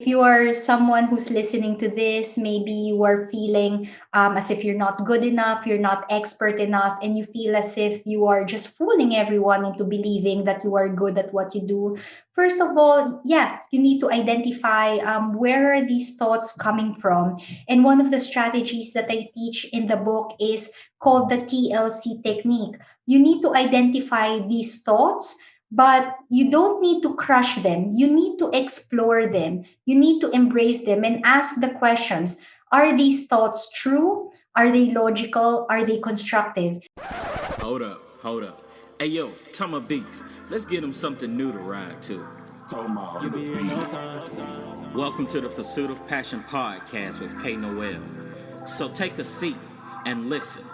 you are someone who's listening to this, maybe you are feeling as if you're not good enough, you're not expert enough, and you feel as if you are just fooling everyone into believing that you are good at what you do. First of all, yeah, you need to identify where are these thoughts coming from. And one of the strategies that I teach in the book is called the TLC technique. You need to identify these thoughts, but you don't need to crush them. You need to explore them. You need to embrace them and ask the questions. Are these thoughts true? Are they logical? Are they constructive? Hold up. Hey yo, Tama Beats, let's get him something new to ride to. Welcome to the Pursuit of Passion podcast with K. Noel. So take a seat and listen.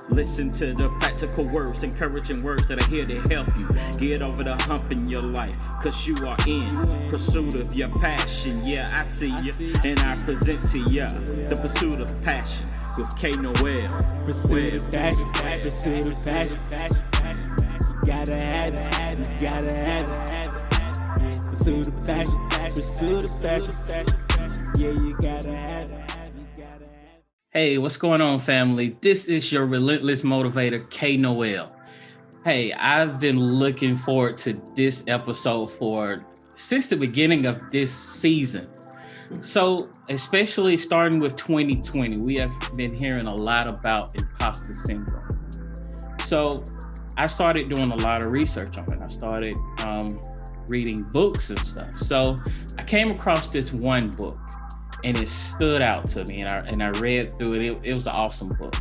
Listen to the practical words, encouraging words that are here to help you get over the hump in your life. Cause you are in pursuit of your passion. Yeah, I see you, and I present to ya the Pursuit of Passion with K. Noel. Pursuit of passion, pursuit of passion. You gotta have it, you gotta have it. Pursuit of passion, pursuit of passion. Yeah, you gotta have it. Hey, what's going on, family? This is your relentless motivator, K. Noel. Hey, I've been looking forward to this episode since the beginning of this season. So, especially starting with 2020, we have been hearing a lot about imposter syndrome. So, I started doing a lot of research on it. I started reading books and stuff. So, I came across this one book, and it stood out to me, and I read through it. It was an awesome book.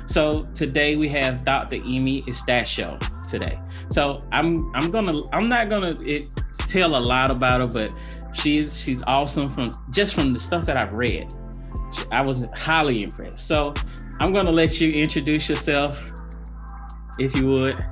So today we have Dr. Emme Estacio today. So I'm not gonna tell a lot about her, but she's awesome from the stuff that I've read. I was highly impressed. So I'm gonna let you introduce yourself, if you would.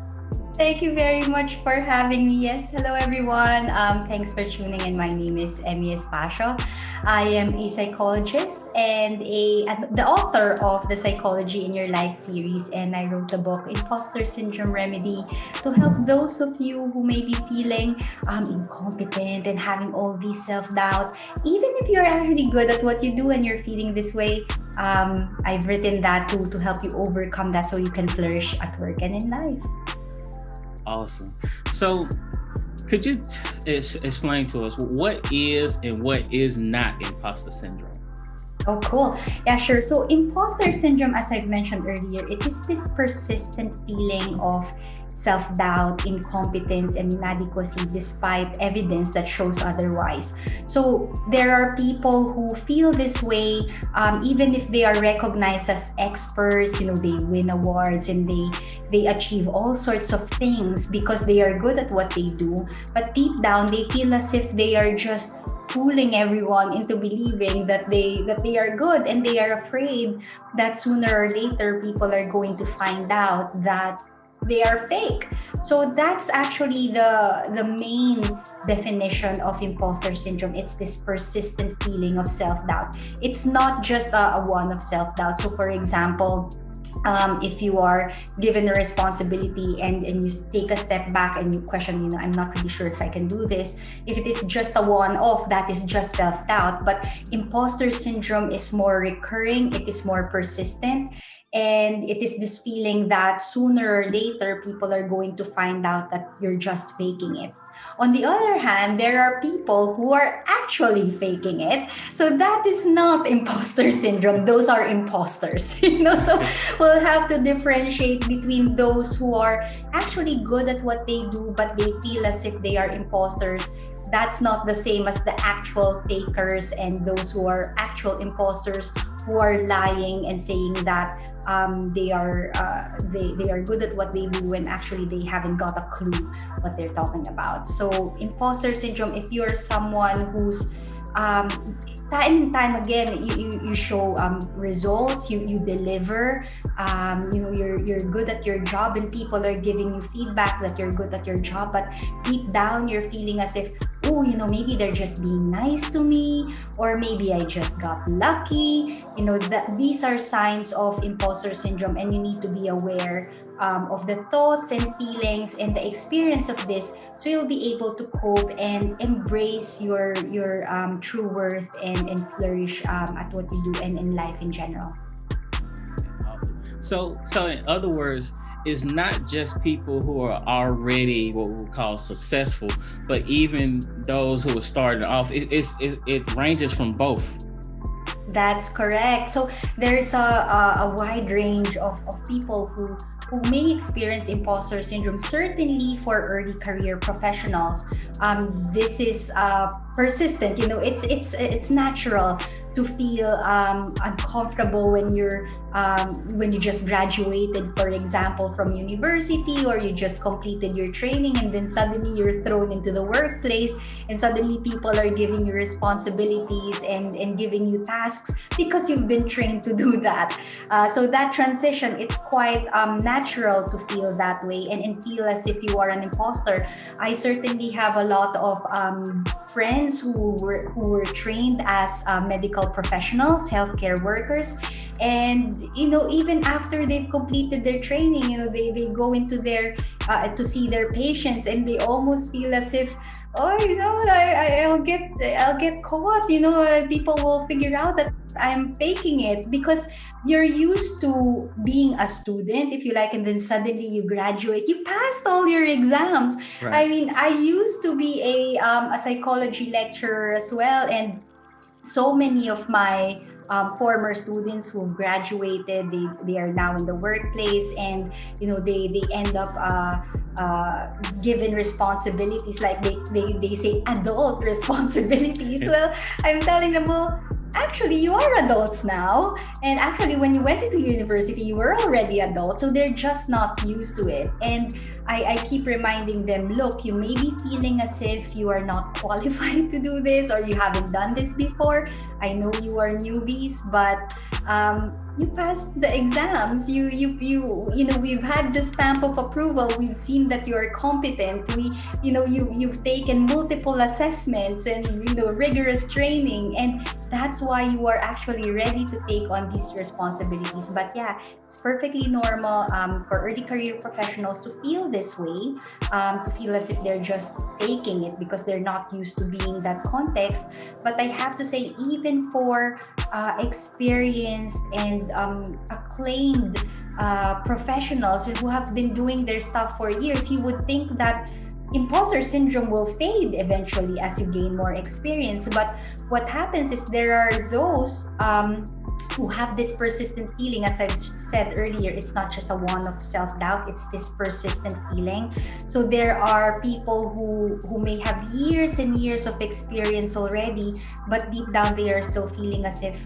Thank you very much for having me. Yes, hello everyone. Thanks for tuning in. My name is Emme Estacio. I am a psychologist and the author of the Psychology in Your Life series, and I wrote the book Imposter Syndrome Remedy to help those of you who may be feeling incompetent and having all these self-doubt. Even if you're actually good at what you do and you're feeling this way, I've written that to help you overcome that so you can flourish at work and in life. Awesome. So could you explain to us what is and what is not imposter syndrome? Oh, cool. Yeah, sure. So imposter syndrome, as I've mentioned earlier, it is this persistent feeling of self-doubt, incompetence, and inadequacy despite evidence that shows otherwise. So there are people who feel this way even if they are recognized as experts. They win awards and they achieve all sorts of things because they are good at what they do. But deep down, they feel as if they are just fooling everyone into believing that they are good, and they are afraid that sooner or later people are going to find out that they are fake. So that's actually the main definition of imposter syndrome. It's this persistent feeling of self-doubt. It's not just a one of self-doubt. So for example, if you are given a responsibility and you take a step back and you question, I'm not really sure if I can do this. If it is just a one-off, that is just self-doubt. But imposter syndrome is more recurring, it is more persistent. And it is this feeling that sooner or later, people are going to find out that you're just faking it. On the other hand, there are people who are actually faking it. So that is not imposter syndrome. Those are imposters. So we'll have to differentiate between those who are actually good at what they do, but they feel as if they are imposters. That's not the same as the actual fakers and those who are actual imposters who are lying and saying that they are good at what they do when actually they haven't got a clue what they're talking about. So imposter syndrome, if you're someone who's time and time again you show results, you deliver, you're good at your job and people are giving you feedback that you're good at your job, but deep down you're feeling as if, oh, maybe they're just being nice to me, or maybe I just got lucky. That these are signs of imposter syndrome, and you need to be aware of the thoughts and feelings and the experience of this, so you'll be able to cope and embrace your true worth and flourish at what you do and in life in general. Awesome. So in other words, it's not just people who are already what we call successful, but even those who are starting off. It ranges from both. That's correct. So there's a wide range of people who may experience imposter syndrome. Certainly for early career professionals, this is persistent. It's natural to feel uncomfortable when you just graduated, for example, from university, or you just completed your training, and then suddenly you're thrown into the workplace, and suddenly people are giving you responsibilities and giving you tasks because you've been trained to do that. So that transition, it's quite natural to feel that way and feel as if you are an imposter. I certainly have a lot of friends who were trained as medical professionals, healthcare workers, and even after they've completed their training, they go into their to see their patients, and they almost feel as if, oh, I'll get caught. People will figure out that I'm faking it, because you're used to being a student, if you like, and then suddenly you graduate, you passed all your exams. Right. I mean, I used to be a psychology lecturer as well, and so many of my former students who've graduated, they are now in the workplace, and they end up given responsibilities, like they say adult responsibilities. Well, I'm telling them, well, actually you are adults now, and actually when you went into university you were already adults, so they're just not used to it. And I keep reminding them, look, you may be feeling as if you are not qualified to do this, or you haven't done this before. I know you are newbies, but you passed the exams. We've had the stamp of approval. We've seen that you are competent. You've taken multiple assessments and rigorous training, and that's why you are actually ready to take on these responsibilities. But yeah, it's perfectly normal for early career professionals to feel this way, to feel as if they're just faking it because they're not used to being that context. But I have to say, even for experienced and acclaimed professionals who have been doing their stuff for years, you would think that imposter syndrome will fade eventually as you gain more experience. But what happens is there are those who have this persistent feeling. As I've said earlier, it's not just a one-off self-doubt, it's this persistent feeling. So there are people who may have years and years of experience already, but deep down they are still feeling as if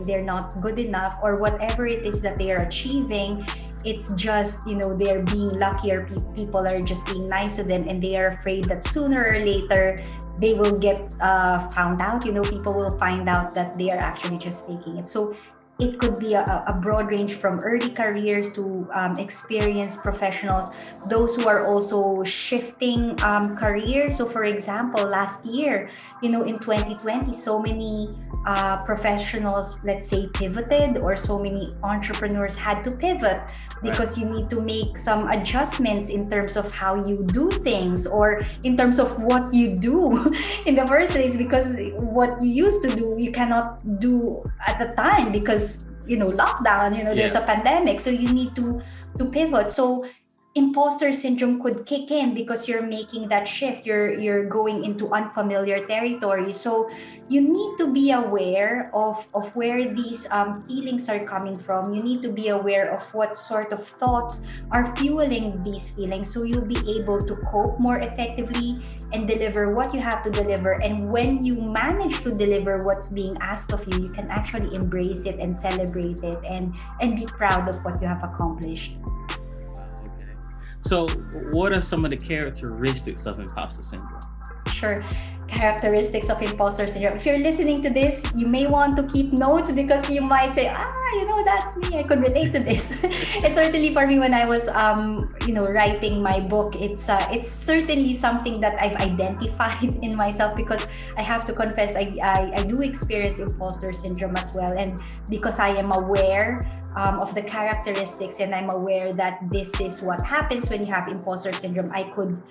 they're not good enough, or whatever it is that they are achieving, it's just they're being lucky, or people are just being nice to them, and they are afraid that sooner or later they will get found out. People will find out that they are actually just faking it. So it could be a broad range from early careers to experienced professionals, those who are also shifting careers. So for example, last year, in 2020, so many professionals, let's say, pivoted, or so many entrepreneurs had to pivot because you need to make some adjustments in terms of how you do things, or in terms of what you do in the first place, because what you used to do you cannot do at the time because lockdown, there's a pandemic, so you need to pivot. So imposter syndrome could kick in because you're making that shift, you're going into unfamiliar territory. So you need to be aware of where these feelings are coming from. You need to be aware of what sort of thoughts are fueling these feelings, so you'll be able to cope more effectively and deliver what you have to deliver. And when you manage to deliver what's being asked of you, you can actually embrace it and celebrate it and be proud of what you have accomplished. So what are some of the characteristics of imposter syndrome? Sure. characteristics of imposter syndrome. If you're listening to this, you may want to keep notes because you might say, that's me. I could relate to this. It's certainly for me when I was, writing my book. It's certainly something that I've identified in myself because I have to confess, I do experience imposter syndrome as well, and because I am aware of the characteristics and I'm aware that this is what happens when you have imposter syndrome, I could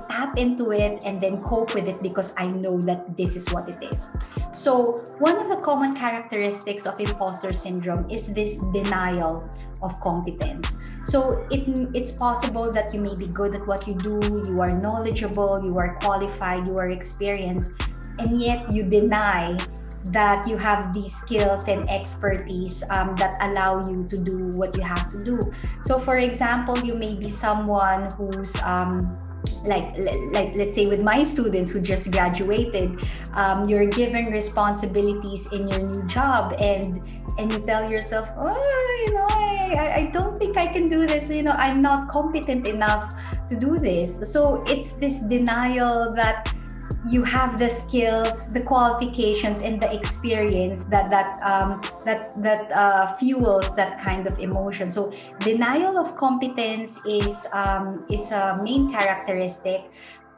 tap into it and then cope with it because I know that this is what it is. So one of the common characteristics of imposter syndrome is this denial of competence. So it's possible that you may be good at what you do, you are knowledgeable, you are qualified, you are experienced, and yet you deny that you have these skills and expertise that allow you to do what you have to do. So for example, you may be someone who's like let's say with my students who just graduated, you're given responsibilities in your new job and you tell yourself, I don't think I can do this, I'm not competent enough to do this. So it's this denial that you have the skills, the qualifications, and the experience that fuels that kind of emotion. So denial of competence is a main characteristic.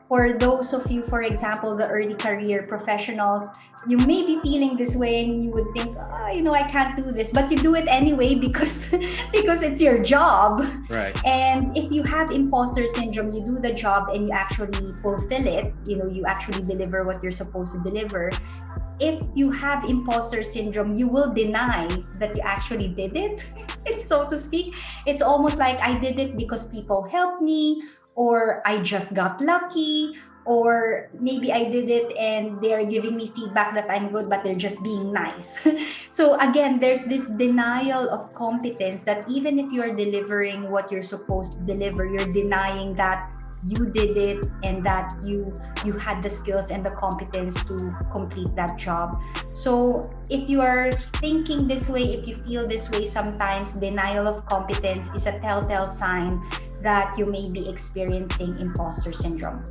For those of you, for example, the early career professionals, you may be feeling this way and you would think, I can't do this, but you do it anyway because it's your job. Right. And if you have imposter syndrome, you do the job and you actually fulfill it, you actually deliver what you're supposed to deliver. If you have imposter syndrome, you will deny that you actually did it, so to speak. It's almost like I did it because people helped me, or I just got lucky, or maybe I did it and they're giving me feedback that I'm good, but they're just being nice. So again, there's this denial of competence that even if you're delivering what you're supposed to deliver, you're denying that you did it and that you had the skills and the competence to complete that job. So if you are thinking this way, if you feel this way sometimes, denial of competence is a telltale sign that you may be experiencing imposter syndrome,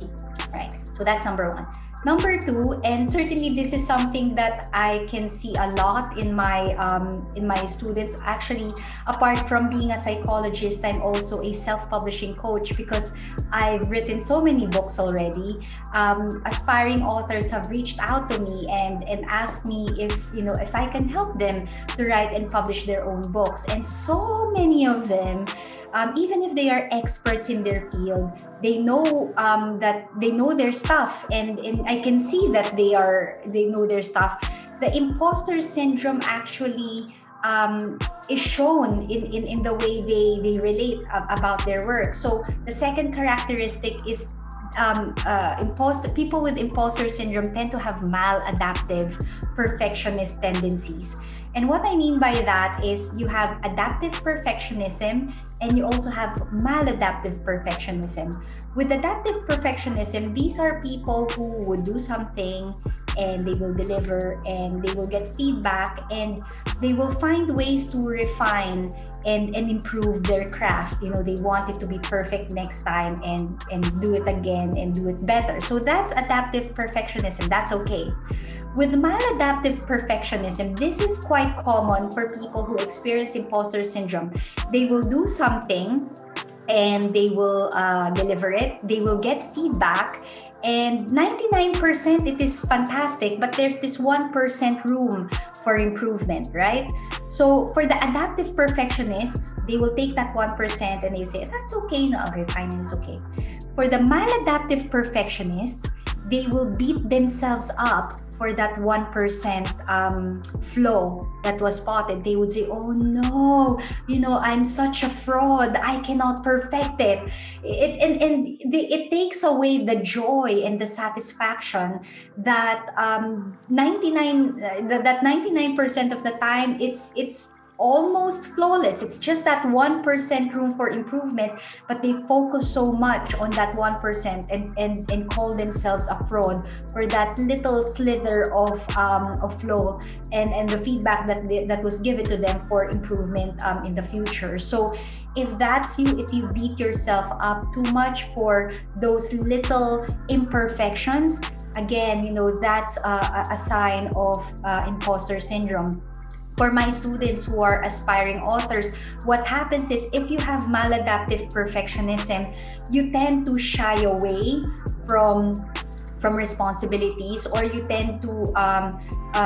right? So that's number one. Number two, and certainly this is something that I can see a lot in my students. Actually, apart from being a psychologist, I'm also a self-publishing coach because I've written so many books already. Aspiring authors have reached out to me and asked me if I can help them to write and publish their own books. And so many of them, even if they are experts in their field, they know that they know their stuff, and I can see that they know their stuff. The imposter syndrome actually is shown in the way they relate about their work. So the second characteristic is people with imposter syndrome tend to have maladaptive perfectionist tendencies. And what I mean by that is you have adaptive perfectionism and you also have maladaptive perfectionism. With adaptive perfectionism, these are people who would do something and they will deliver and they will get feedback and they will find ways to refine and improve their craft. They want it to be perfect next time and do it again and do it better. So that's adaptive perfectionism. That's okay. With maladaptive perfectionism, this is quite common for people who experience imposter syndrome. They will do something and they will deliver it. They will get feedback, and 99% it is fantastic, but there's this 1% room for improvement, right? So for the adaptive perfectionists, they will take that 1% and they will say, that's okay, no, I'll refine it, it's okay. For the maladaptive perfectionists, they will beat themselves up for that 1% flaw that was spotted. They would say, oh no, I'm such a fraud, I cannot perfect it. It takes away the joy and the satisfaction that 99% of the time it's almost flawless. It's just that 1% room for improvement, but they focus so much on that 1% and call themselves a fraud for that little slither of flaw and the feedback that was given to them for improvement in the future. So if that's you, if you beat yourself up too much for those little imperfections, again, that's a sign of imposter syndrome. For my students who are aspiring authors, what happens is if you have maladaptive perfectionism, you tend to shy away from responsibilities, or you tend to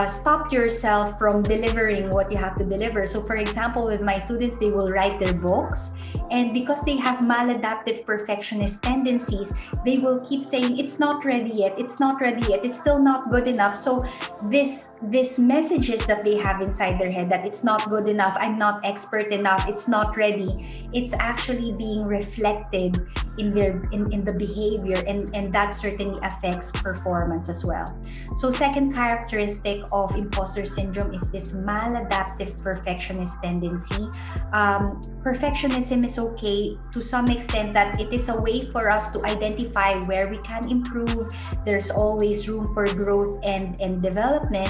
stop yourself from delivering what you have to deliver. So for example, with my students, they will write their books, and because they have maladaptive perfectionist tendencies, they will keep saying, it's not ready yet, it's not ready yet, it's still not good enough. So this messages that they have inside their head, that it's not good enough, I'm not expert enough, it's not ready, it's actually being reflected in the behavior, and that certainly affects performance as well. So second characteristic of imposter syndrome is this maladaptive perfectionist tendency. Perfectionism is okay to some extent, that it is a way for us to identify where we can improve. There's always room for growth and development.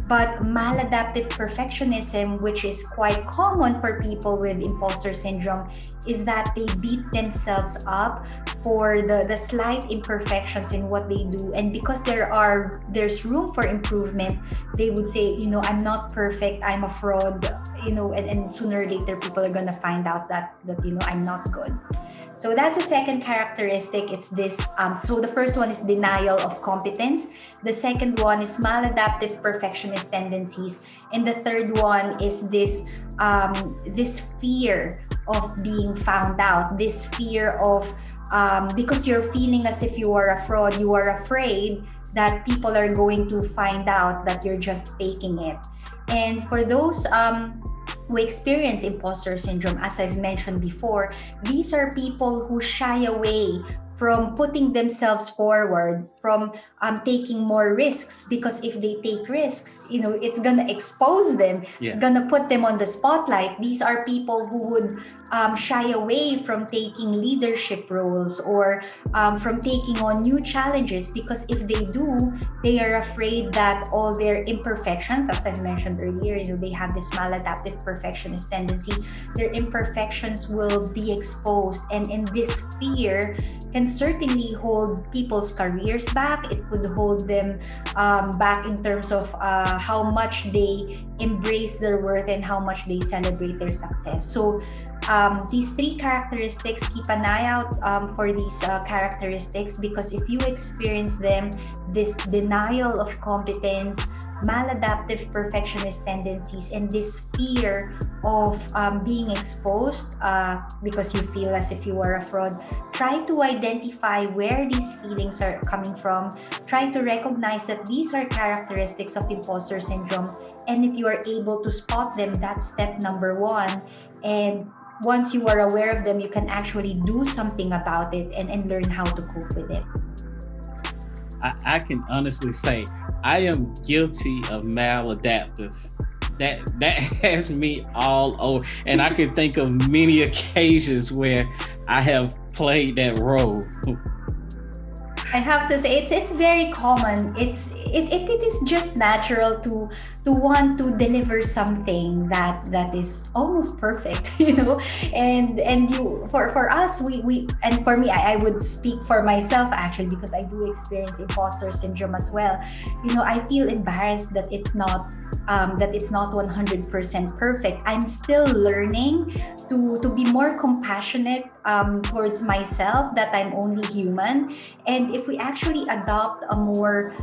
But maladaptive perfectionism, which is quite common for people with imposter syndrome, is that they beat themselves up for the slight imperfections in what they do. And because there's room for improvement, they would say, I'm not perfect, I'm a fraud, and sooner or later people are gonna find out that I'm not good. So that's the second characteristic. It's this. So the first one is denial of competence. The second one is maladaptive perfectionist tendencies, and the third one is this fear of being found out. This fear of because you're feeling as if you are a fraud, you are afraid that people are going to find out that you're just faking it. And for those who experience imposter syndrome, as I've mentioned before, these are people who shy away from putting themselves forward, from taking more risks, because if they take risks, it's gonna expose them. Yeah. It's gonna put them on the spotlight. These are people who would shy away from taking leadership roles, or from taking on new challenges, because if they do, they are afraid that all their imperfections, as I mentioned earlier, they have this maladaptive perfectionist tendency, their imperfections will be exposed. And in this fear can certainly hold people's careers back. It could hold them back in terms of how much they embrace their worth and how much they celebrate their success. So these three characteristics, keep an eye out for these characteristics, because if you experience them, this denial of competence, maladaptive perfectionist tendencies, and this fear of being exposed because you feel as if you are a fraud, try to identify where these feelings are coming from. Try to recognize that these are characteristics of imposter syndrome, and if you are able to spot them, that's step number one. And once you are aware of them, you can actually do something about it and learn how to cope with it. I can honestly say I am guilty of maladaptive. That has me all over, and I can think of many occasions where I have played that role. I have to say it's very common. It is just natural to want to deliver something that is almost perfect, and you for us we and for me, I would speak for myself actually, because I do experience imposter syndrome as well. I feel embarrassed that it's not 100% perfect. I'm still learning to be more compassionate towards myself, that I'm only human. And if we actually adopt a more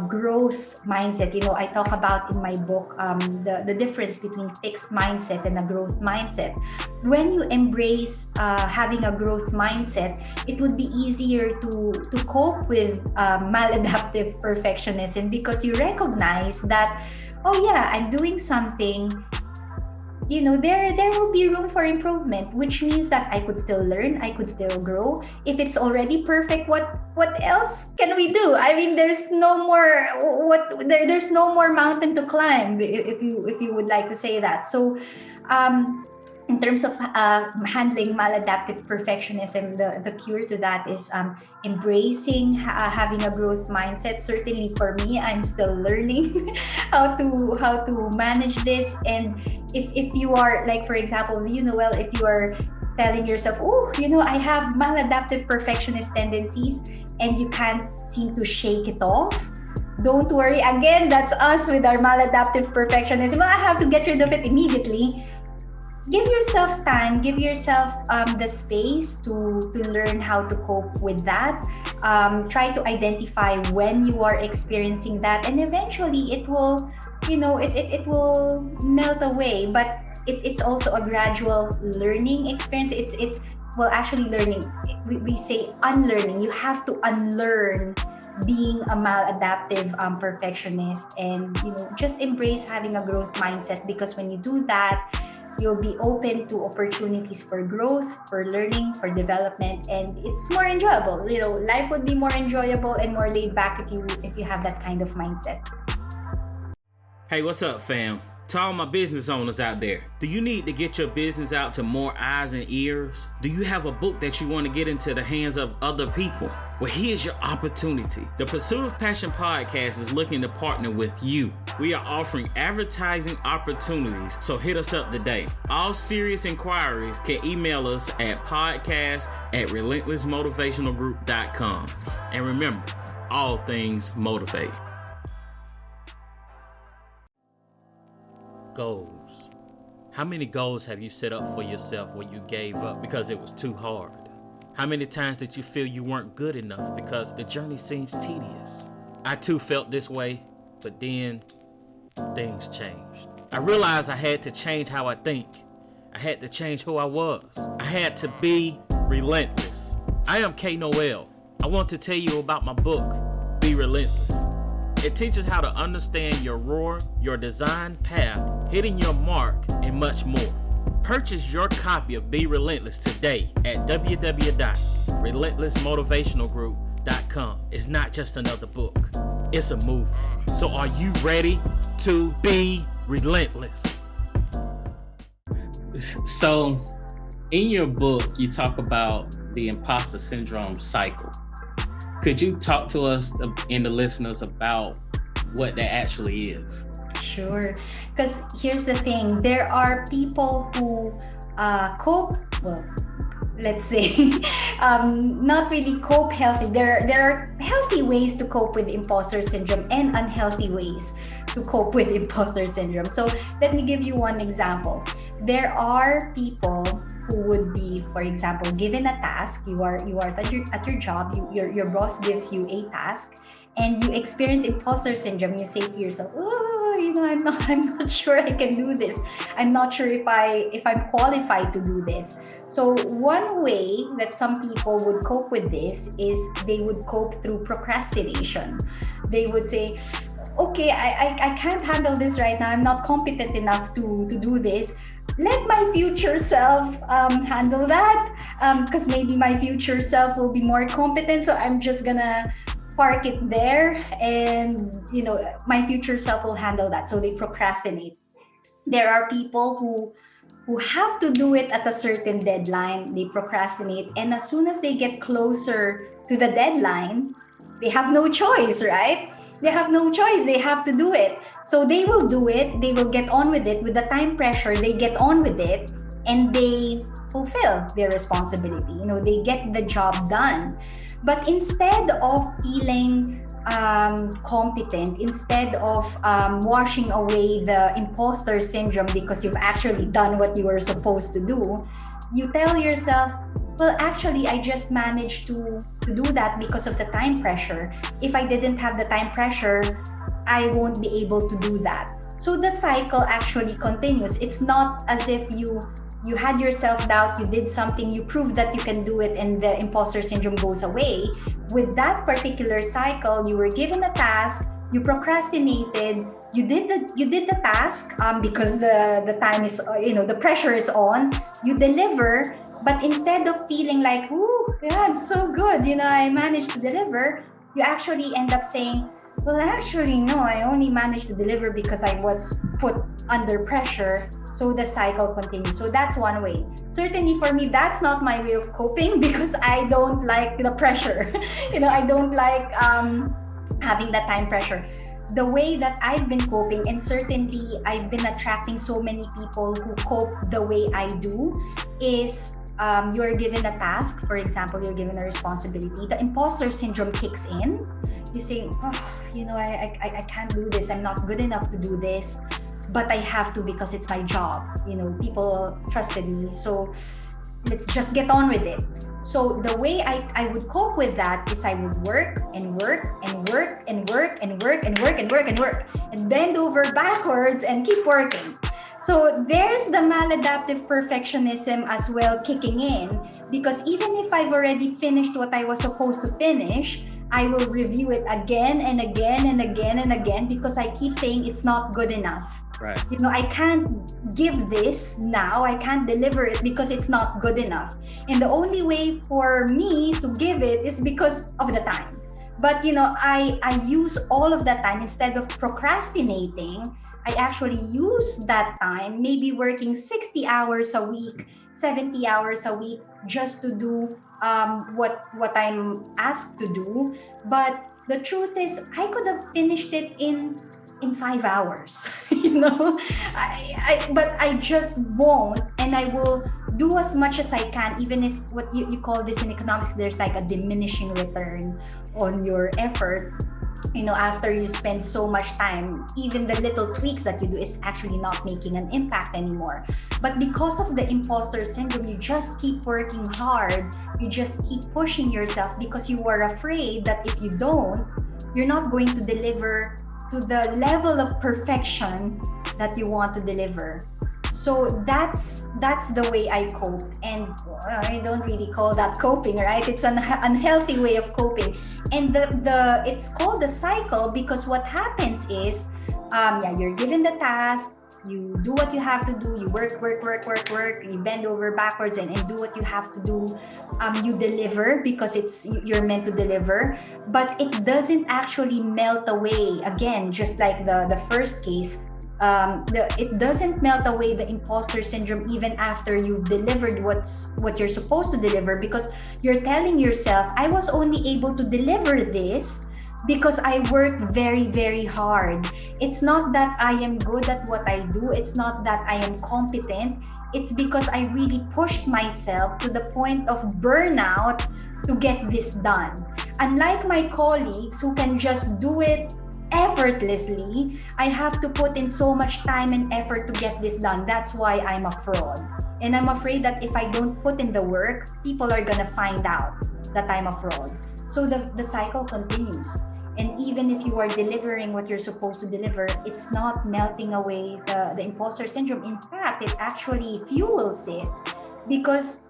growth mindset, I talk about in my book the difference between fixed mindset and a growth mindset. When you embrace having a growth mindset, it would be easier to cope with maladaptive perfectionism, because you recognize that, oh yeah, I'm doing something, there will be room for improvement, which means that I could still learn, I could still grow. If it's already perfect, what else can we do? I mean, there's no more mountain to climb, if you would like to say that. So in terms of handling maladaptive perfectionism, the cure to that is embracing having a growth mindset. Certainly for me, I'm still learning how to manage this. And if you are, like for example, Noel, if you are telling yourself, I have maladaptive perfectionist tendencies, and you can't seem to shake it off, don't worry. Again, that's us with our maladaptive perfectionism. I have to get rid of it immediately. Give yourself time, give yourself the space to learn how to cope with that. Try to identify when you are experiencing that, and eventually it will, it will melt away. But it's also a gradual learning experience. It's well, actually learning, we say unlearning. You have to unlearn being a maladaptive perfectionist, and just embrace having a growth mindset, because when you do that, you'll be open to opportunities for growth, for learning, for development, and it's more enjoyable. Life would be more enjoyable and more laid back if you have that kind of mindset. Hey, what's up, fam? To all my business owners out there, do you need to get your business out to more eyes and ears? Do you have a book that you want to get into the hands of other people? Well, here's your opportunity. The Pursuit of Passion podcast is looking to partner with you. We are offering advertising opportunities, so hit us up today. All serious inquiries can email us at podcast@relentlessmotivationalgroup.com. And remember, all things motivate. Goals. How many goals have you set up for yourself where you gave up because it was too hard? How many times did you feel you weren't good enough because the journey seems tedious? I too felt this way, but then things changed. I realized I had to change how I think. I had to change who I was. I had to be relentless. I am Noel. I want to tell you about my book, Be Relentless. It teaches how to understand your roar, your design path, hitting your mark, and much more. Purchase your copy of Be Relentless today at www.relentlessmotivationalgroup.com. It's not just another book, it's a movement. So are you ready to be relentless? So in your book, you talk about the imposter syndrome cycle. Could you talk to us and the listeners about what that actually is? Sure. Because here's the thing. There are people who cope, well, let's say, not really cope healthy. There are healthy ways to cope with imposter syndrome and unhealthy ways to cope with imposter syndrome. So let me give you one example. There are people who would be, for example, given a task. You are at your job. Your boss gives you a task, and you experience imposter syndrome. You say to yourself, I'm not sure I can do this. I'm not sure if I'm qualified to do this. So one way that some people would cope with this is they would cope through procrastination. They would say, okay, I can't handle this right now. I'm not competent enough to do this. Let my future self handle that, because maybe my future self will be more competent. So I'm just gonna park it there, and my future self will handle that. So they procrastinate. There are people who have to do it at a certain deadline. They procrastinate, and as soon as they get closer to the deadline, they have no choice, right? They have no choice. They have to do it. So they will do it. They will get on with it. With the time pressure, they get on with it, and they fulfill their responsibility. They get the job done. But instead of feeling competent, instead of washing away the imposter syndrome because you've actually done what you were supposed to do, you tell yourself, well, actually, I just managed to do that because of the time pressure. If I didn't have the time pressure, I won't be able to do that. So the cycle actually continues. It's not as if you had your self-doubt, you did something, you proved that you can do it, and the imposter syndrome goes away. With that particular cycle, you were given a task, you procrastinated, you did the task because the time is, the pressure is on, you deliver, but instead of feeling like, ooh, yeah, I'm so good, I managed to deliver, you actually end up saying, well, actually, no, I only managed to deliver because I was put under pressure. So the cycle continues. So that's one way. Certainly for me, that's not my way of coping because I don't like the pressure. I don't like having that time pressure. The way that I've been coping, and certainly I've been attracting so many people who cope the way I do, is you're given a task, for example, you're given a responsibility, the imposter syndrome kicks in. You say, I can't do this. I'm not good enough to do this, but I have to because it's my job. People trusted me. So let's just get on with it. So the way I would cope with that is I would work and work and work and work and work and work and work and work and bend over backwards and keep working. So there's the maladaptive perfectionism as well kicking in, because even if I've already finished what I was supposed to finish, I will review it again and again and again and again because I keep saying it's not good enough. Right. I can't give this now. I can't deliver it because it's not good enough. And the only way for me to give it is because of the time. But, I use all of that time instead of procrastinating. I actually use that time, maybe working 60 hours a week, 70 hours a week, just to do what I'm asked to do. But the truth is, I could have finished it in 5 hours, but I just won't, and I will do as much as I can, even if what you call this in economics, there's like a diminishing return on your effort. After you spend so much time, even the little tweaks that you do is actually not making an impact anymore. But because of the imposter syndrome, you just keep working hard. You just keep pushing yourself because you are afraid that if you don't, you're not going to deliver to the level of perfection that you want to deliver. So that's the way I cope, and I don't really call that coping, right? It's an unhealthy way of coping, and the it's called the cycle because what happens is, you're given the task, you do what you have to do, you work, you bend over backwards and do what you have to do. You deliver because you're meant to deliver, but it doesn't actually melt away. Again, just like the first case, it doesn't melt away the imposter syndrome even after you've delivered what you're supposed to deliver, because you're telling yourself, I was only able to deliver this because I worked very, very hard. It's not that I am good at what I do. It's not that I am competent. It's because I really pushed myself to the point of burnout to get this done. Unlike my colleagues who can just do it effortlessly, I have to put in so much time and effort to get this done. That's why I'm a fraud. And I'm afraid that if I don't put in the work, people are gonna find out that I'm a fraud. So the cycle continues. And even if you are delivering what you're supposed to deliver, it's not melting away the imposter syndrome. In fact, it actually fuels it, because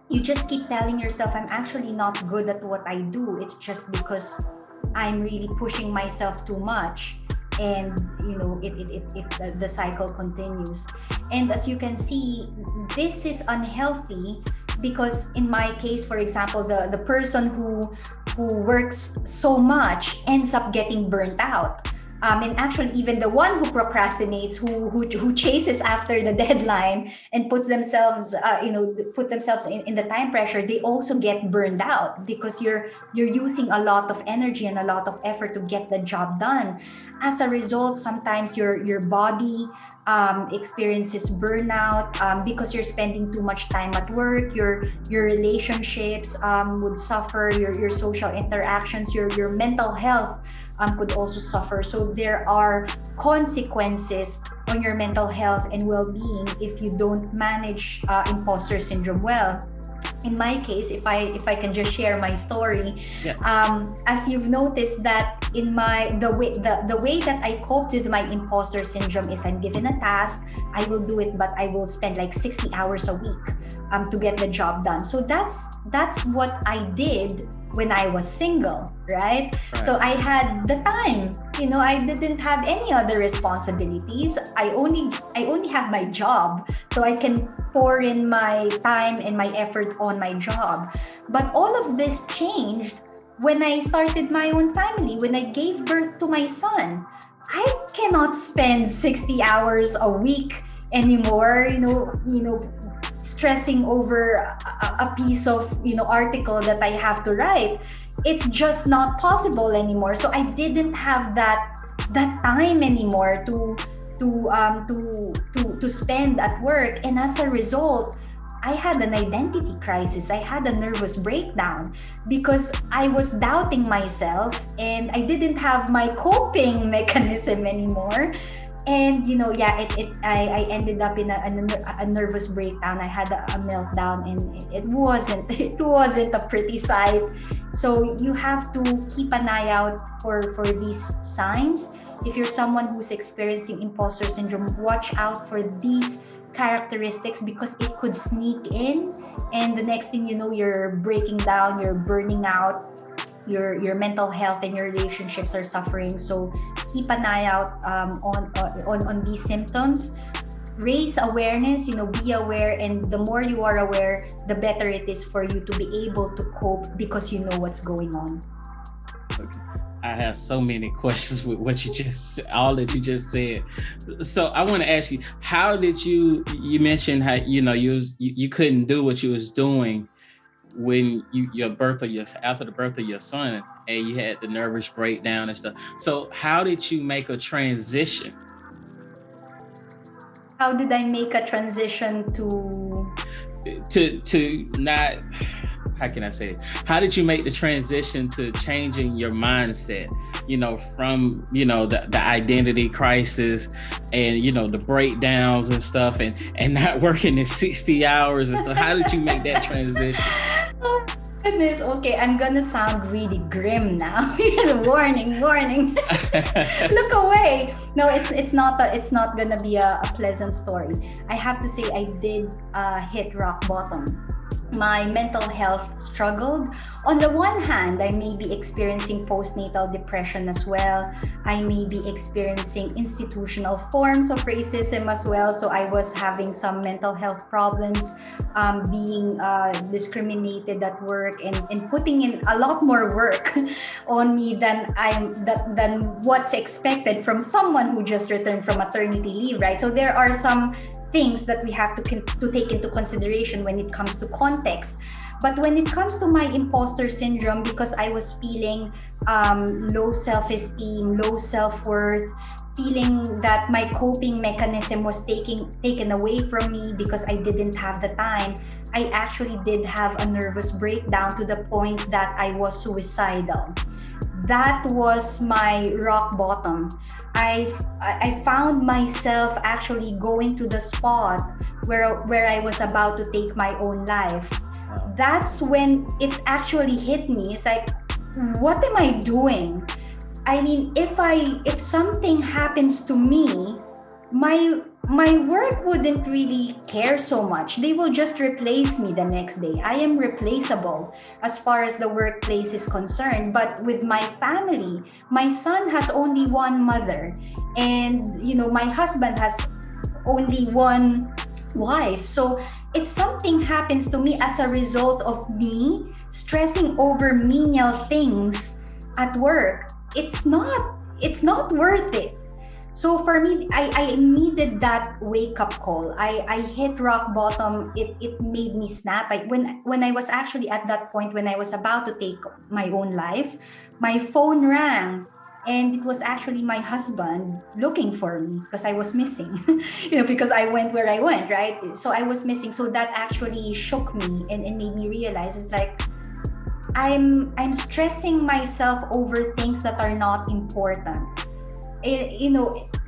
you just keep telling yourself, I'm actually not good at what I do. It's just because I'm really pushing myself too much. And the cycle continues. And as you can see, this is unhealthy, because in my case, for example, the person who works so much ends up getting burnt out. And actually, even the one who procrastinates, who chases after the deadline and puts themselves, put themselves in the time pressure, they also get burned out, because you're using a lot of energy and a lot of effort to get the job done. As a result, sometimes your body experiences burnout because you're spending too much time at work. Your relationships would suffer. Your social interactions, your mental health could also suffer. So there are consequences on your mental health and well-being if you don't manage imposter syndrome well. In my case, if I can just share my story, as you've noticed that in the way that I cope with my imposter syndrome is, I'm given a task, I will do it, but I will spend like 60 hours a week to get the job done. So that's what I did when I was single, right? So I had the time, I didn't have any other responsibilities. I only have my job, so I can pour in my time and my effort on my job. But all of this changed when I started my own family, when I gave birth to my son. I cannot spend 60 hours a week anymore, stressing over a piece of article that I have to write. It's just not possible anymore. So I didn't have that time anymore to spend at work, and as a result, I had an identity crisis. I had a nervous breakdown because I was doubting myself and I didn't have my coping mechanism anymore. And I ended up in a nervous breakdown. I had a meltdown, and it wasn't it wasn't a pretty sight. So you have to keep an eye out for these signs. If you're someone who's experiencing imposter syndrome, watch out for these characteristics because it could sneak in, and the next thing you know, you're breaking down, you're burning out, your mental health and your relationships are suffering. So keep an eye out on these symptoms. Raise awareness, be aware, and the more you are aware, the better it is for you to be able to cope because you know what's going on. Okay. I have so many questions with what you just, all that you just said. So I want to ask you, how did you mentioned how, you couldn't do what you was doing when after the birth of your son, and you had the nervous breakdown and stuff. So how did you make a transition? How did I make a transition to not, how can I say it? How did you make the transition to changing your mindset, from, the identity crisis and, the breakdowns and stuff and not working in 60 hours and stuff? How did you make that transition? Oh goodness. Okay, I'm gonna sound really grim now. warning. Look away. No, it's not gonna be a pleasant story. I have to say I did hit rock bottom. My mental health struggled. On the one hand, I may be experiencing postnatal depression as well. I may be experiencing institutional forms of racism as well. So I was having some mental health problems, being discriminated at work, and putting in a lot more work on me than what's expected from someone who just returned from maternity leave, right? So there are some things that we have to take into consideration when it comes to context. But when it comes to my imposter syndrome, because I was feeling low self-esteem, low self-worth, feeling that my coping mechanism was taken away from me because I didn't have the time, I actually did have a nervous breakdown to the point that I was suicidal. That was my rock bottom. I found myself actually going to the spot where I was about to take my own life. That's when it actually hit me. It's like, what am I doing? I mean, if something happens to me, my work wouldn't really care so much. They will just replace me the next day. I am replaceable as far as the workplace is concerned. But with my family, my son has only one mother, and my husband has only one wife. So if something happens to me as a result of me stressing over menial things at work, it's not worth it. So for me, I needed that wake-up call. I hit rock bottom. It made me snap. When I was actually at that point, when I was about to take my own life, my phone rang, and it was actually my husband looking for me because I was missing. Because I went where I went, right? So I was missing. So that actually shook me and made me realize it's like I'm stressing myself over things that are not important.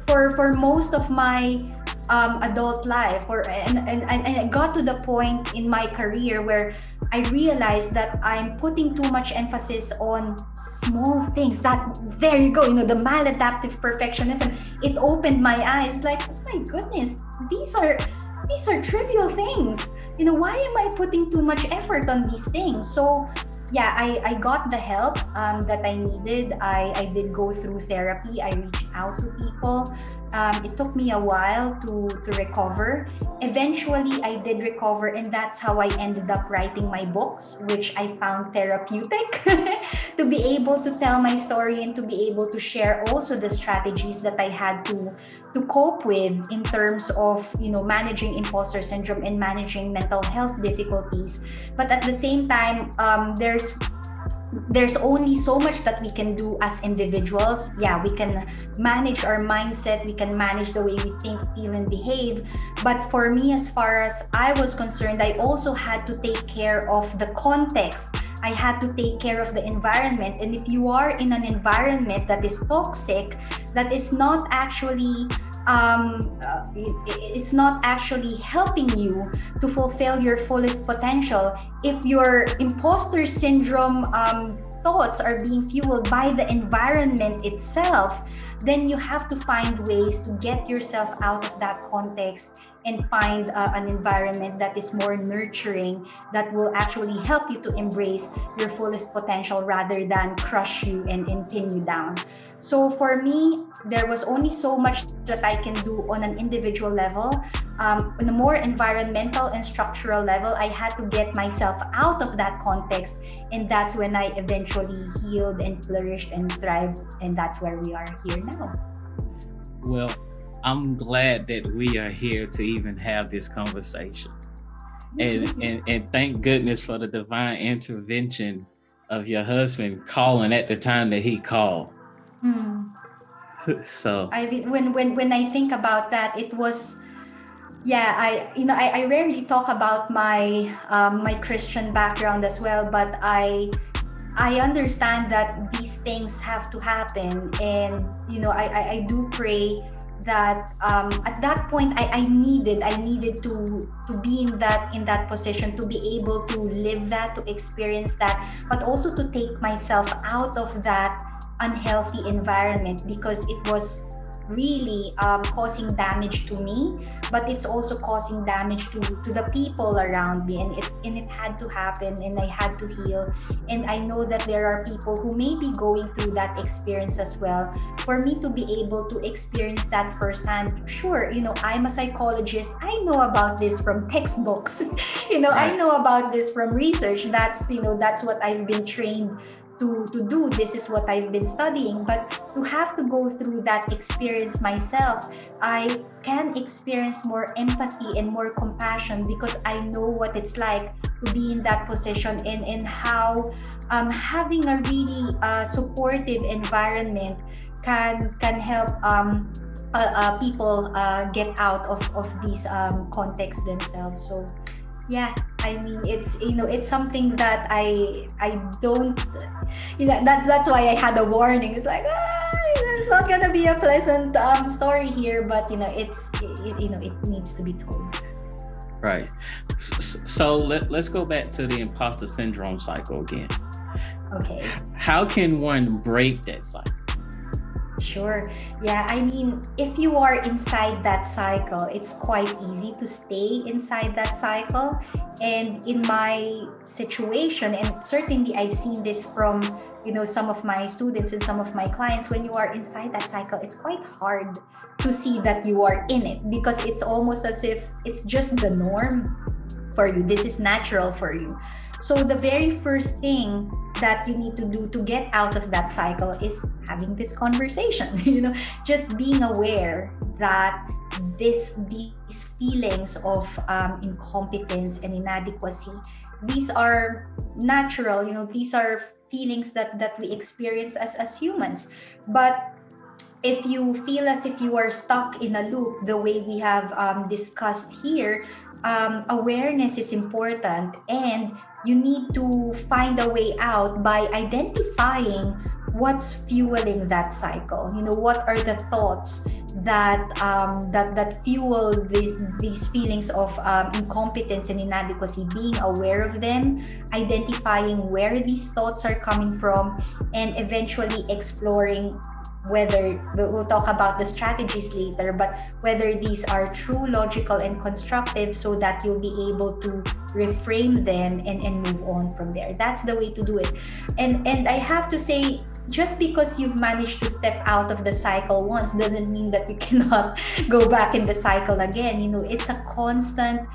For most of my adult life, and I got to the point in my career where I realized that I'm putting too much emphasis on small things. That there you go, the maladaptive perfectionism. It opened my eyes. Like, oh my goodness, these are trivial things. Why am I putting too much effort on these things? So yeah, I got the help that I needed. I did go through therapy. I reached out to people. It took me a while to recover. Eventually, I did recover, and that's how I ended up writing my books, which I found therapeutic to be able to tell my story and to be able to share also the strategies that I had to cope with in terms of managing imposter syndrome and managing mental health difficulties. But at the same time, there's there's only so much that we can do as individuals. Yeah, we can manage our mindset, we can manage the way we think, feel, and behave. But for me, as far as I was concerned, I also had to take care of the context. I had to take care of the environment. And if you are in an environment that is toxic, that is not actually it's not actually helping you to fulfill your fullest potential, if your imposter syndrome thoughts are being fueled by the environment itself, then you have to find ways to get yourself out of that context and find an environment that is more nurturing, that will actually help you to embrace your fullest potential rather than crush you and pin you down. So for me, there was only so much that I can do on an individual level. On a more environmental and structural level, I had to get myself out of that context, and that's when I eventually healed and flourished and thrived, and that's where we are here now. Well, I'm glad that we are here to even have this conversation. And thank goodness for the divine intervention of your husband calling at the time that he called. So when I think about that, it was, yeah, I rarely talk about my my Christian background as well, but I understand that these things have to happen, and I do pray that at that point I needed to be in that position, to be able to live that, to experience that, but also to take myself out of that unhealthy environment, because it was really causing damage to me, but it's also causing damage to the people around me, and it had to happen, and I had to heal. And I know that there are people who may be going through that experience as well. For me to be able to experience that firsthand, sure, I'm a psychologist, I know about this from textbooks. Right. I know about this from research. That's what I've been trained to do. This is what I've been studying. But to have to go through that experience myself, I can experience more empathy and more compassion, because I know what it's like to be in that position, and how having a really supportive environment can help people get out of these contexts themselves. So yeah, I mean, it's something that I don't, that's why I had a warning. It's like, it's not gonna be a pleasant story here, but it needs to be told. Right. So let's go back to the imposter syndrome cycle again. Okay. How can one break that cycle? Sure. Yeah, I mean, if you are inside that cycle, it's quite easy to stay inside that cycle. And in my situation, and certainly I've seen this from, some of my students and some of my clients, when you are inside that cycle, it's quite hard to see that you are in it, because it's almost as if it's just the norm for you. This is natural for you. So the very first thing that you need to do to get out of that cycle is having this conversation. Just being aware that these feelings of incompetence and inadequacy, these are natural. These are feelings that we experience as humans. But if you feel as if you are stuck in a loop, the way we have discussed here, awareness is important, and you need to find a way out by identifying what's fueling that cycle. What are the thoughts that fuel these feelings of incompetence and inadequacy, being aware of them, identifying where these thoughts are coming from, and eventually exploring whether, we'll talk about the strategies later, but whether these are true, logical, and constructive, so that you'll be able to reframe them and move on from there. That's the way to do it. And I have to say, just because you've managed to step out of the cycle once doesn't mean that you cannot go back in the cycle again. It's a constant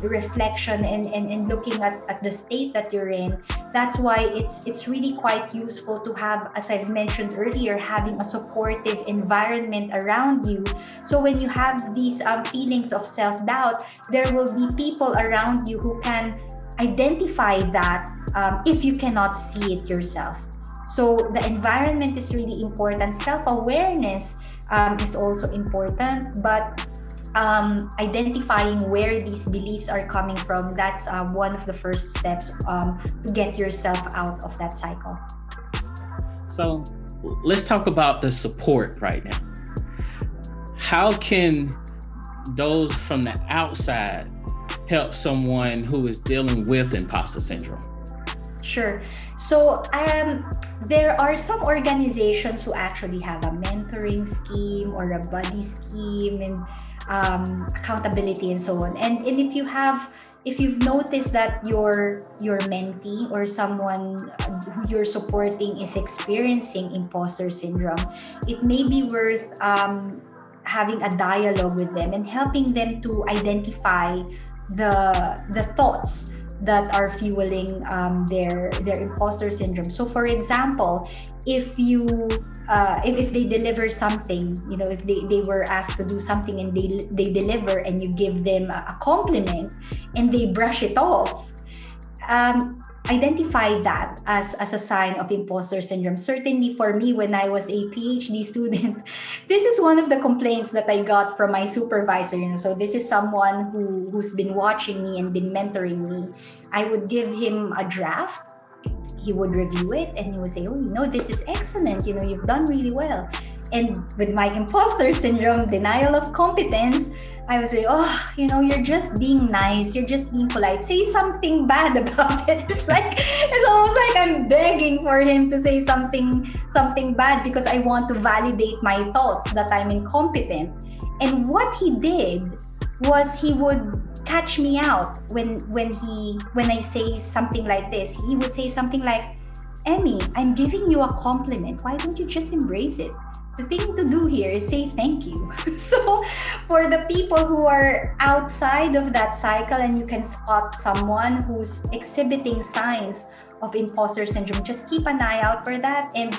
reflection and looking at the state that you're in. That's why it's really quite useful to have, as I've mentioned earlier, having a supportive environment around you. So when you have these feelings of self-doubt, there will be people around you who can identify that if you cannot see it yourself. So the environment is really important. Self-awareness is also important, but identifying where these beliefs are coming from, that's one of the first steps to get yourself out of that cycle. So let's talk about the support right now. How can those from the outside help someone who is dealing with imposter syndrome? Sure. So there are some organizations who actually have a mentoring scheme or a buddy scheme and accountability and so on. And if you've noticed that your mentee or someone who you're supporting is experiencing imposter syndrome, it may be worth having a dialogue with them and helping them to identify the thoughts that are fueling their imposter syndrome. So for example, if they deliver something, if they were asked to do something and they deliver and you give them a compliment and they brush it off, identify that as a sign of imposter syndrome. Certainly for me, when I was a PhD student, this is one of the complaints that I got from my supervisor. So this is someone who's been watching me and been mentoring me. I would give him a draft. He would review it and he would say, oh, this is excellent. You've done really well. And with my imposter syndrome, denial of competence, I would say, you're just being nice. You're just being polite. Say something bad about it. It's almost like I'm begging for him to say something bad because I want to validate my thoughts that I'm incompetent. And what he did was he would catch me out when I say something like this. He would say something like, Emee, I'm giving you a compliment. Why don't you just embrace it? The thing to do here is say thank you. So for the people who are outside of that cycle and you can spot someone who's exhibiting signs of imposter syndrome, just keep an eye out for that. And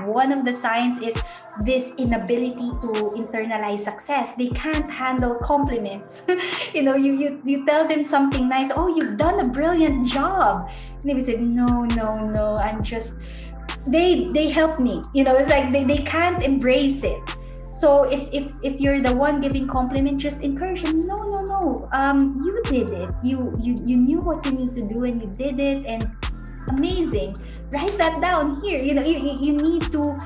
one of the signs is this inability to internalize success. They can't handle compliments. You tell them something nice. Oh, you've done a brilliant job. And they would say, no, I'm just... They help me. It's like they can't embrace it. So if you're the one giving compliment, just encourage them. No. You did it. You knew what you need to do and you did it, and amazing. Write that down here. You need to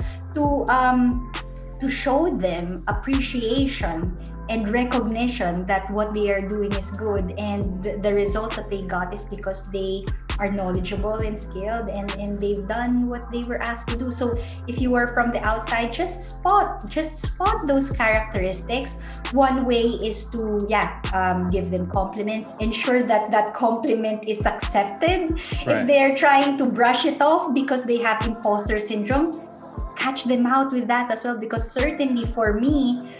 show them appreciation and recognition that what they are doing is good, and the results that they got is because they are knowledgeable and skilled and they've done what they were asked to do. So if you are from the outside, just spot those characteristics. One way is to give them compliments, ensure that compliment is accepted. Right. If they're trying to brush it off because they have imposter syndrome, catch them out with that as well. Because certainly for me,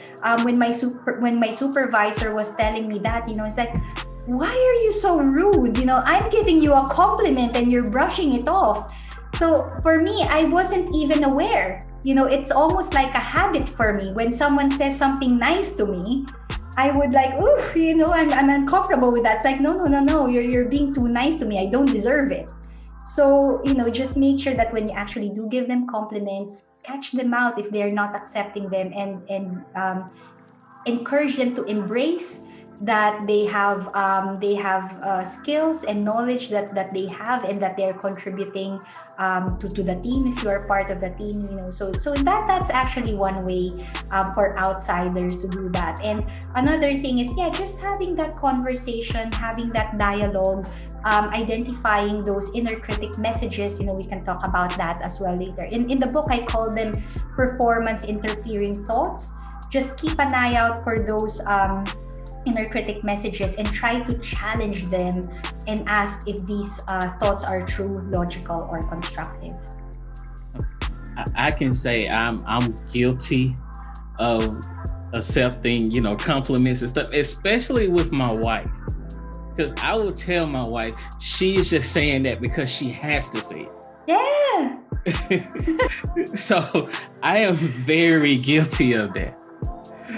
when my supervisor was telling me that, it's like, why are you so rude? I'm giving you a compliment and you're brushing it off. So for me, I wasn't even aware. It's almost like a habit for me. When someone says something nice to me, I would like, I'm uncomfortable with that. It's like, no, you're being too nice to me. I don't deserve it. So, just make sure that when you actually do give them compliments, catch them out if they're not accepting them, and encourage them to embrace that they have skills and knowledge that they have and that they're contributing to the team if you are part of the team. So that's actually one way for outsiders to do that. And another thing is just having that conversation, having that dialogue, identifying those inner critic messages. We can talk about that as well later. In the book, I call them performance interfering thoughts. Just keep an eye out for those inner critic messages and try to challenge them and ask if these thoughts are true, logical, or constructive. I can say I'm guilty of accepting, compliments and stuff, especially with my wife. Because I will tell my wife, she's just saying that because she has to say it. Yeah. So I am very guilty of that.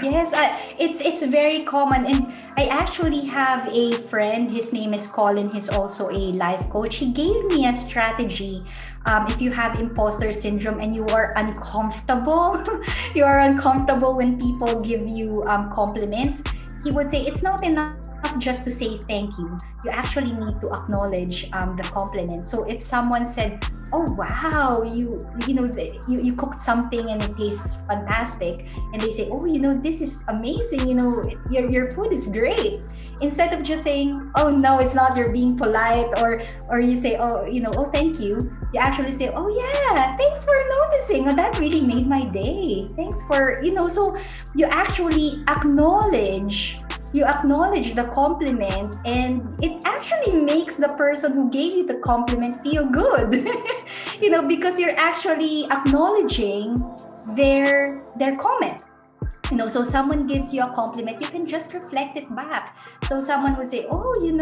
Yes, it's very common, and I actually have a friend. His name is Colin. He's also a life coach. He gave me a strategy. If you have imposter syndrome and you are uncomfortable, you are uncomfortable when people give you compliments. He would say it's not enough just to say thank you. You actually need to acknowledge the compliment. So if someone said, "Oh wow, you cooked something and it tastes fantastic," and they say, "Oh, this is amazing. Your food is great." Instead of just saying, "Oh no, it's not," you're being polite, or you say, "Oh, oh, thank you." You actually say, "Oh yeah, thanks for noticing. Oh, that really made my day. Thanks for." So you actually acknowledge the compliment, and it actually makes the person who gave you the compliment feel good. Because you're actually acknowledging their comment. So someone gives you a compliment, you can just reflect it back. So someone would say, "Oh, you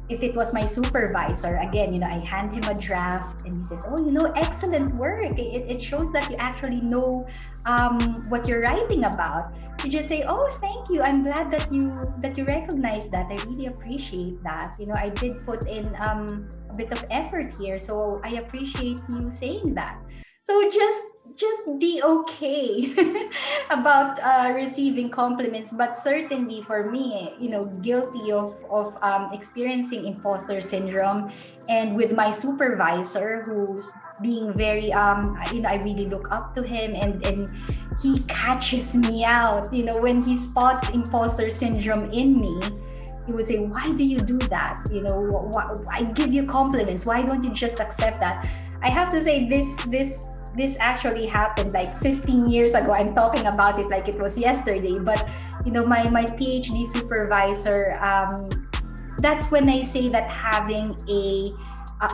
if it was my supervisor, again, I hand him a draft and he says, "Oh, excellent work. It shows that you actually know what you're writing about." You just say, "Oh, thank you. I'm glad that you recognize that. I really appreciate that. I did put in a bit of effort here, so I appreciate you saying that." So just be okay about receiving compliments. But certainly for me, guilty of experiencing imposter syndrome, and with my supervisor who's being very I really look up to him, and he catches me out. When he spots imposter syndrome in me, he would say, "Why do you do that? I give you compliments. Why don't you just accept that?" I have to say, this actually happened like 15 years ago. I'm talking about it like it was yesterday. But my PhD supervisor, that's when I say that having a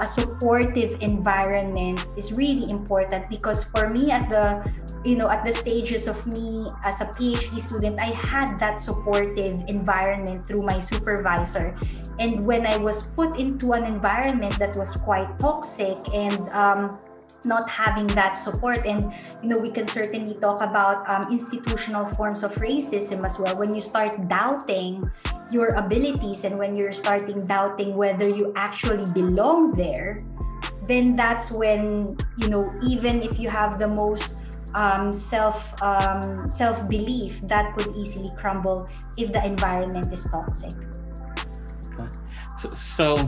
supportive environment is really important. Because for me, at the stages of me as a PhD student, I had that supportive environment through my supervisor. And when I was put into an environment that was quite toxic and not having that support, and we can certainly talk about institutional forms of racism as well. When you start doubting your abilities, and when you're starting doubting whether you actually belong there, then that's when even if you have the most self belief, that could easily crumble if the environment is toxic. Okay. So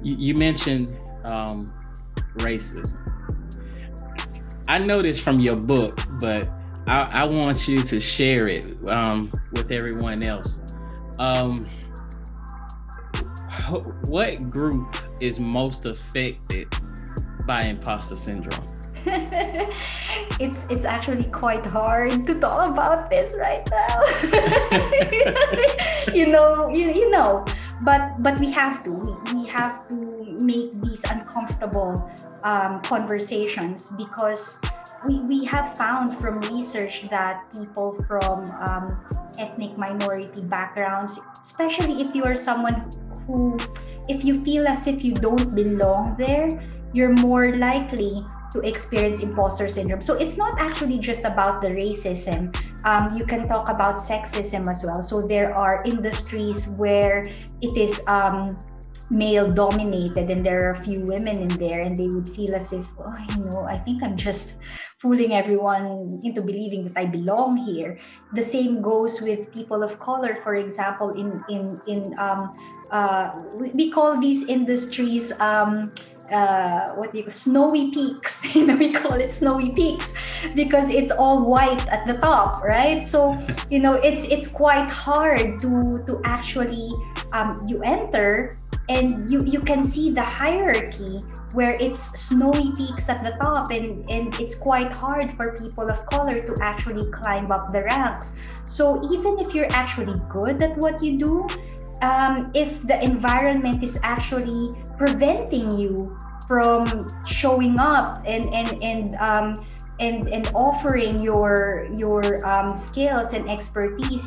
you mentioned racism. I know this from your book, but I want you to share it with everyone else. What group is most affected by imposter syndrome? It's actually quite hard to talk about this right now. But we have to make these uncomfortable conversations, because we have found from research that people from ethnic minority backgrounds, especially if you are someone who, if you feel as if you don't belong there, you're more likely to experience imposter syndrome. So it's not actually just about the racism. You can talk about sexism as well. So there are industries where it is male dominated, and there are a few women in there, and they would feel as if, I think I'm just fooling everyone into believing that I belong here. The same goes with people of color. For example, we call these industries snowy peaks. We call it snowy peaks because it's all white at the top, right? So it's quite hard to actually you enter, and you can see the hierarchy where it's snowy peaks at the top, and it's quite hard for people of color to actually climb up the ranks. So even if you're actually good at what you do, if the environment is actually preventing you from showing up and and offering your skills and expertise,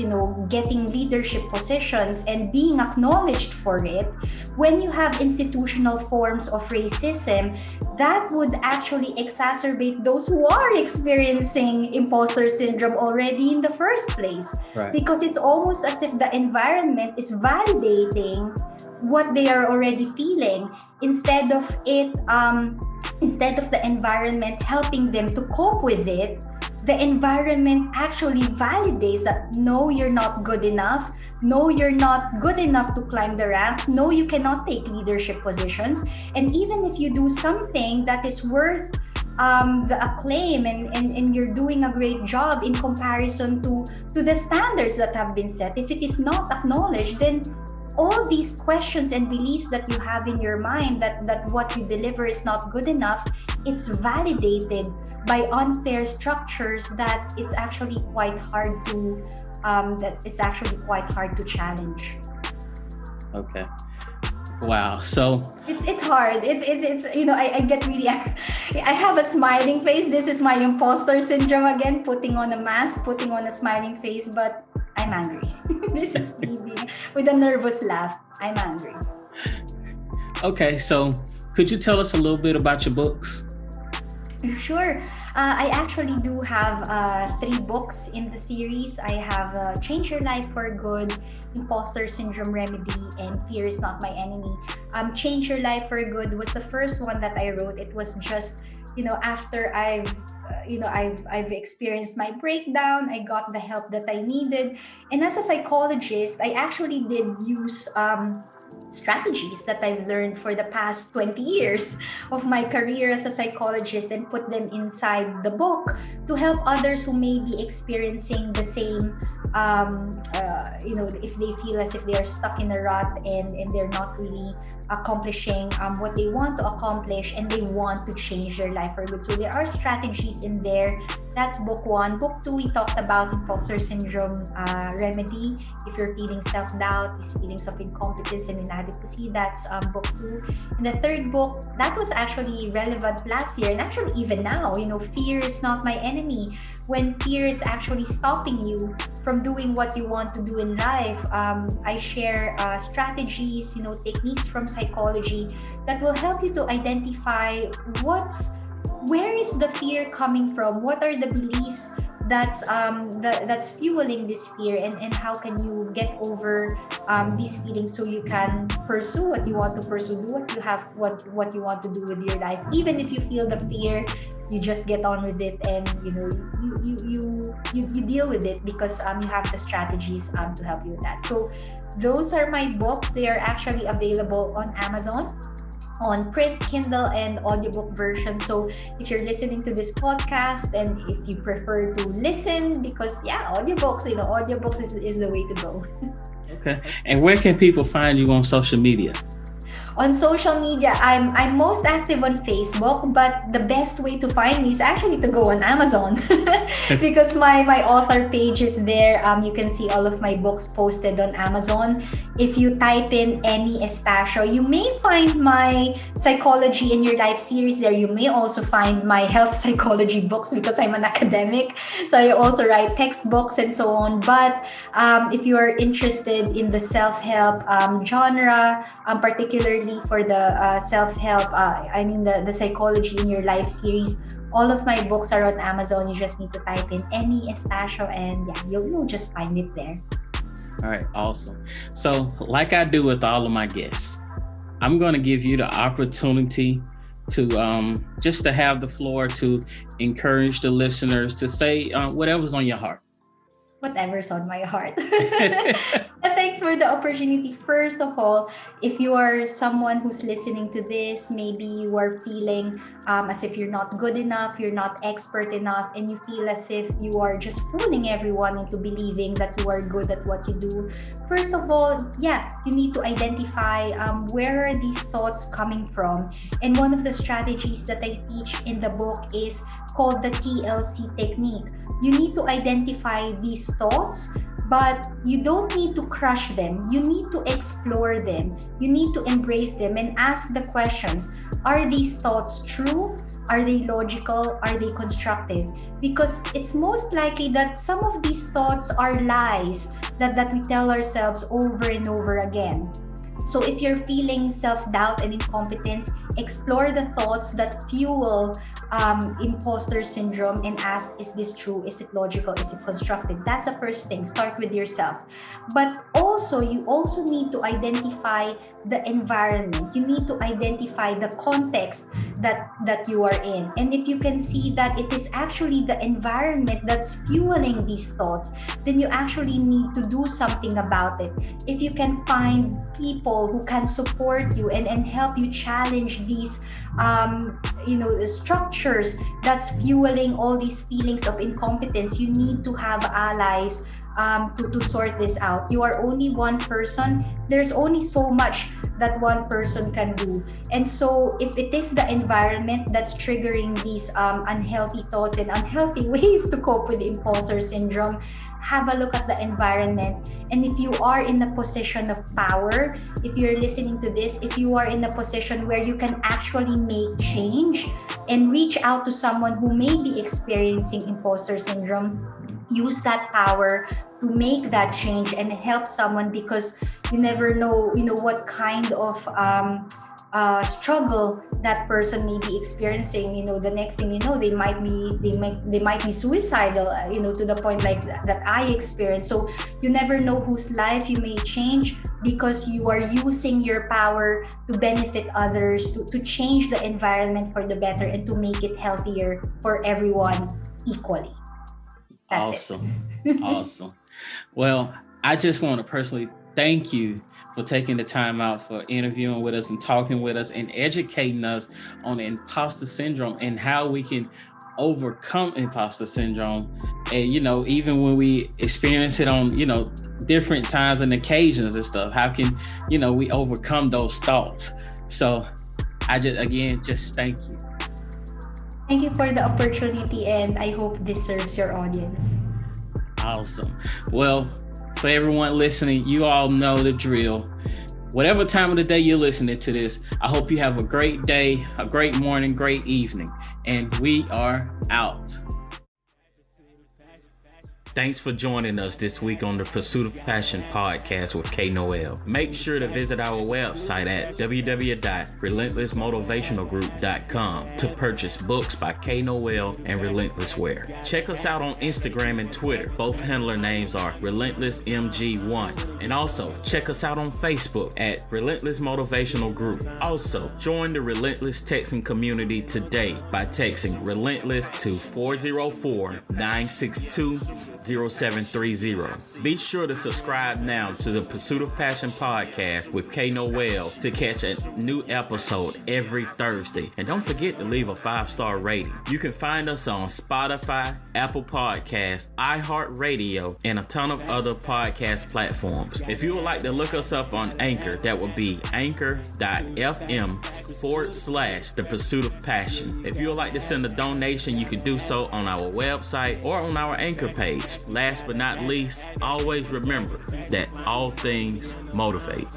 getting leadership positions and being acknowledged for it, when you have institutional forms of racism, that would actually exacerbate those who are experiencing imposter syndrome already in the first place. Right. Because it's almost as if the environment is validating what they are already feeling, instead of the environment helping them to cope with it. The environment actually validates that no, you're not good enough. No, you're not good enough to climb the ranks. No, you cannot take leadership positions. And even if you do something that is worth the acclaim and you're doing a great job in comparison to the standards that have been set, if it is not acknowledged, then all these questions and beliefs that you have in your mind that what you deliver is not good enough, it's validated by unfair structures that it's actually quite hard to challenge. Okay. Wow. So it's hard. It's I get really I have a smiling face. This is my imposter syndrome again, putting on a mask, putting on a smiling face, but I'm angry. This is me being with a nervous laugh. I'm angry. Okay, so could you tell us a little bit about your books? Sure. I actually do have 3 books in the series. I have Change Your Life for Good, Imposter Syndrome Remedy, and Fear is Not My Enemy. Change Your Life for Good was the first one that I wrote. It was just, after I've experienced my breakdown, I got the help that I needed. And as a psychologist, I actually did use strategies that I've learned for the past 20 years of my career as a psychologist and put them inside the book to help others who may be experiencing the same, if they feel as if they are stuck in a rut and they're not really accomplishing what they want to accomplish and they want to change their life for good. So there are strategies in there. That's book 1. Book 2, we talked about imposter syndrome remedy. If you're feeling self-doubt, these feelings of incompetence and inadequacy, that's book 2. And the third book, that was actually relevant last year and actually even now, Fear is Not My Enemy. When fear is actually stopping you from doing what you want to do in life, I share strategies, techniques from psychology that will help you to identify where is the fear coming from, what are the beliefs that's fueling this fear, and how can you get over these feelings so you can pursue what you want to pursue, do what you want to do with your life. Even if you feel the fear, you just get on with it, and you deal with it because you have the strategies to help you with that. So those are my books. They are actually available on Amazon, on print, Kindle, and audiobook version. So if you're listening to this podcast and if you prefer to listen, because audiobooks is the way to go. Okay. And where can people find you on social media? On social media, I'm most active on Facebook, but the best way to find me is actually to go on Amazon because my author page is there. You can see all of my books posted on Amazon. If you type in Emme Estacio, you may find my Psychology in Your Life series there. You may also find my health psychology books because I'm an academic. So I also write textbooks and so on. But if you are interested in the self-help genre, particularly for the self-help, the Psychology in Your Life series, all of my books are on Amazon. You just need to type in Emme Estacio and you'll just find it there. All right, awesome. So like I do with all of my guests, I'm going to give you the opportunity to just to have the floor to encourage the listeners to say whatever's on your heart. Whatever's on my heart. Thanks for the opportunity. First of all, if you are someone who's listening to this, maybe you are feeling as if you're not good enough, you're not expert enough, and you feel as if you are just fooling everyone into believing that you are good at what you do. First of all, you need to identify where are these thoughts coming from. And one of the strategies that I teach in the book is called the TLC technique. You need to identify these thoughts But you don't need to crush them. You need to explore them. You need to embrace them and ask the questions. Are these thoughts true? Are they logical? Are they constructive? Because it's most likely that some of these thoughts are lies that we tell ourselves over and over again. So if you're feeling self-doubt and incompetence, explore the thoughts that fuel imposter syndrome and ask, is this true? Is it logical? Is it constructive? That's the first thing. Start with yourself. But also, you also need to identify the environment. You need to identify the context that you are in. And if you can see that it is actually the environment that's fueling these thoughts, then you actually need to do something about it. If you can find people who can support you and help you challenge these the structures that's fueling all these feelings of incompetence, you need to have allies to sort this out. You are only one person. There's only so much that one person can do. And so if it is the environment that's triggering these unhealthy thoughts and unhealthy ways to cope with imposter syndrome, have a look at the environment. And if you are in a position of power, if you're listening to this, if you are in a position where you can actually make change and reach out to someone who may be experiencing imposter syndrome, use that power to make that change and help someone, because you never know, what kind of struggle that person may be experiencing. The next thing you know, they might be suicidal, to the point like that I experienced. So you never know whose life you may change because you are using your power to benefit others, to change the environment for the better and to make it healthier for everyone equally. That's Awesome. Well, I just want to personally thank you for taking the time out for interviewing with us and talking with us and educating us on imposter syndrome and how we can overcome imposter syndrome. And, even when we experience it on, different times and occasions and stuff, how can, we overcome those thoughts? So I just thank you. Thank you for the opportunity, and I hope this serves your audience. Awesome. Well, for everyone listening, you all know the drill. Whatever time of the day you're listening to this, I hope you have a great day, a great morning, great evening, and we are out. Thanks for joining us this week on the Pursuit of Passion podcast with K. Noel. Make sure to visit our website at www.relentlessmotivationalgroup.com to purchase books by K. Noel and Relentless Wear. Check us out on Instagram and Twitter. Both handler names are RelentlessMG1. And also check us out on Facebook at Relentless Motivational Group. Also, join the Relentless Texting Community today by texting Relentless to 404-962-0730. Be sure to subscribe now to the Pursuit of Passion podcast with K. Noel to catch a new episode every Thursday. And don't forget to leave a 5-star rating. You can find us on Spotify, Apple Podcasts, iHeartRadio, and a ton of other podcast platforms. If you would like to look us up on Anchor, that would be anchor.fm/The Pursuit of Passion. If you would like to send a donation, you can do so on our website or on our Anchor page. Last but not least, always remember that all things motivate.